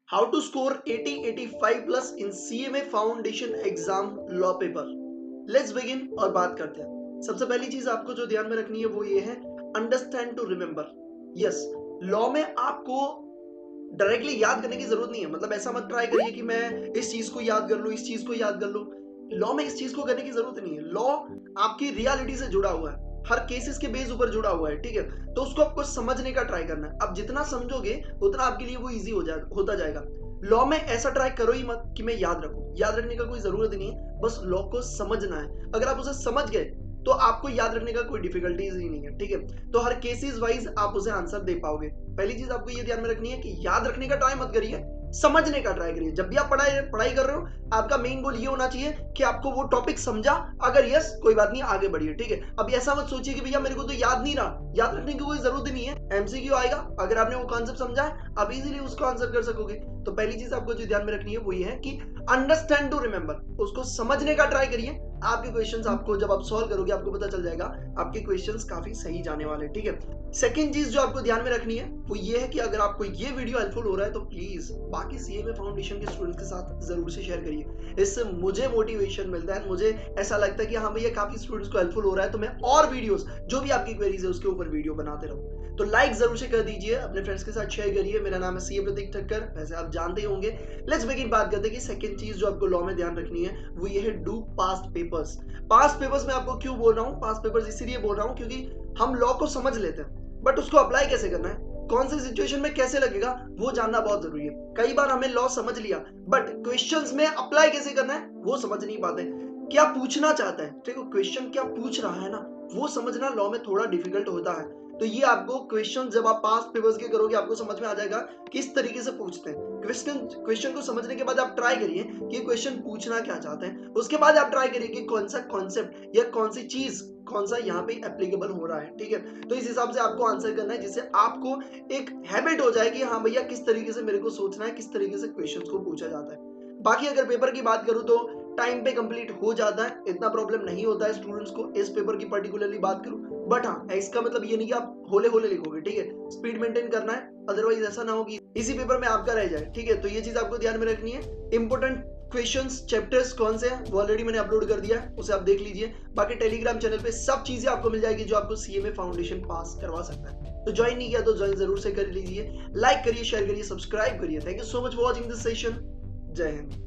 How to score 80-85 plus in CMA foundation exam law paper. Let's begin और बात करते हैं। सबसे पहली चीज आपको जो ध्यान में रखनी है वो ये है, understand to remember. Yes, law में आपको डायरेक्टली याद करने की जरूरत नहीं है। मतलब ऐसा मत ट्राई करिए कि मैं इस चीज को याद कर लूं, इस चीज को याद कर लूं। लॉ में इस चीज को करने की जरूरत नहीं है। लॉ आपकी रियलिटी से जुड़ा हुआ है, हर केसेस के बेस ऊपर जुड़ा हुआ है, ठीक है। तो उसको आपको समझने का ट्राई करना है। अब जितना समझोगे उतना आपके लिए वो इजी होता जाएगा। लॉ में ऐसा ट्राई करो ही मत कि मैं याद रखूं। याद रखने का कोई जरूरत नहीं है, बस लॉ को समझना है। अगर आप उसे समझ गए तो आपको याद रखने का कोई डिफिकल्टीज ही नहीं है, ठीक है। तो हर केसेस वाइज आप उसे आंसर दे पाओगे। पहली चीज आपको ये ध्यान में रखनी है कि याद रखने का ट्राई मत करिए, समझने का ट्राई करिए। जब भी आप पढ़ाई कर रहे हो, आपका मेन गोल ये होना चाहिए कि आपको वो टॉपिक समझा। अगर यस, कोई बात नहीं, आगे बढ़िए, ठीक है। अब ऐसा मत सोचिए कि भैया मेरे को तो याद नहीं रहा। याद रखने की कोई जरूरत नहीं है। एमसीक्यू आएगा, अगर आपने वो कॉन्सेप्ट समझा है आप इजीली उसको आंसर कर सकोगे। तो पहली चीज आपको जो ध्यान में रखनी है वो ये है कि अंडरस्टैंड टू रिमेंबर। उसको समझने का ट्राई करिए। आपके क्वेश्चंस आपको जब आप सॉल्व करोगे आपको पता चल जाएगा आपके क्वेश्चंस काफी सही जाने वाले, ठीक है। सेकेंड चीज जो आपको ध्यान में रखनी है वो ये है कि अगर आपको ये वीडियो हेल्पफुल हो रहा है तो प्लीज बाकी सीएमए फाउंडेशन के स्टूडेंट्स के साथ जरूर से शेयर करिए। इससे मुझे मोटिवेशन मिलता है, मुझे ऐसा लगता है कि हाँ भैया काफी स्टूडेंट्स को हेल्पफुल हो रहा है, तो मैं और वीडियोस जो भी आपकी क्वेरीज है उसके ऊपर वीडियो बनाते रहूं। तो लाइक जरूर से कर दीजिए, अपने फ्रेंड्स के साथ शेयर करिए। मेरा नाम है सीए प्रतीक ठक्कर, वैसे आप जानते ही होंगे। Let's begin. बात करते हैं कि सेकंड चीज जो आपको लॉ में ध्यान रखनी है वो ये है, do past papers. Past papers में आपको क्यों बोल रहा हूँ, पास्ट पेपर्स इसीलिए बोल रहा हूँ क्योंकि हम लॉ को समझ लेते हैं बट उसको अप्लाई कैसे करना है, कौन सी सिचुएशन में कैसे लगेगा, वो जानना बहुत जरूरी है। कई बार हमें लॉ समझ लिया बट क्वेश्चंस में अप्लाई कैसे करना है वो समझ नहीं पाते। क्या पूछना चाहता है, देखो क्वेश्चन क्या पूछ रहा है ना, वो समझना लॉ में थोड़ा डिफिकल्ट होता है। तो ये आपको क्वेश्चन जब आप पास्ट पेपर्स के करोगे आपको समझ में आ जाएगा किस तरीके से पूछते हैं। क्वेश्चन को समझने के बाद आप ट्राई करिए कि क्वेश्चन पूछना क्या चाहते हैं। उसके बाद आप ट्राई करिए कि कौन सा कॉन्सेप्ट या कौन सी चीज कौन सा यहाँ पे एप्लीकेबल हो रहा है, ठीक है। तो इस हिसाब से आपको आंसर करना है जिससे आपको एक हैबिट हो जाए कि हाँ भैया किस तरीके से मेरे को सोचना है, किस तरीके से क्वेश्चंस को पूछा जाता है। बाकी अगर पेपर की बात करूं तो टाइम पे कंप्लीट हो जाता है, इतना प्रॉब्लम नहीं होता है स्टूडेंट्स को। इस पेपर की पर्टिकुलरली बात करूं, बट हाँ इसका मतलब ये नहीं कि आप होले होले लिखोगे, ठीक है। स्पीड मेंटेन करना है, अदरवाइज ऐसा ना हो कि इसी पेपर में आपका रह जाए, ठीक है। तो ये चीज आपको ध्यान में रखनी है। इंपोर्टेंट क्वेश्चंस चैप्टर्स कौन से हैं वो ऑलरेडी मैंने अपलोड कर दिया है, उसे आप देख लीजिए। बाकी टेलीग्राम चैनल पे सब चीजें आपको मिल जाएगी जो आपको सीएमए फाउंडेशन पास करवा सकता है। तो ज्वाइन नहीं किया तो ज्वाइन जरूर से कर लीजिए। लाइक करिए, शेयर करिए, सब्सक्राइब करिए। Thank you so much for watching this session. जय हिंद।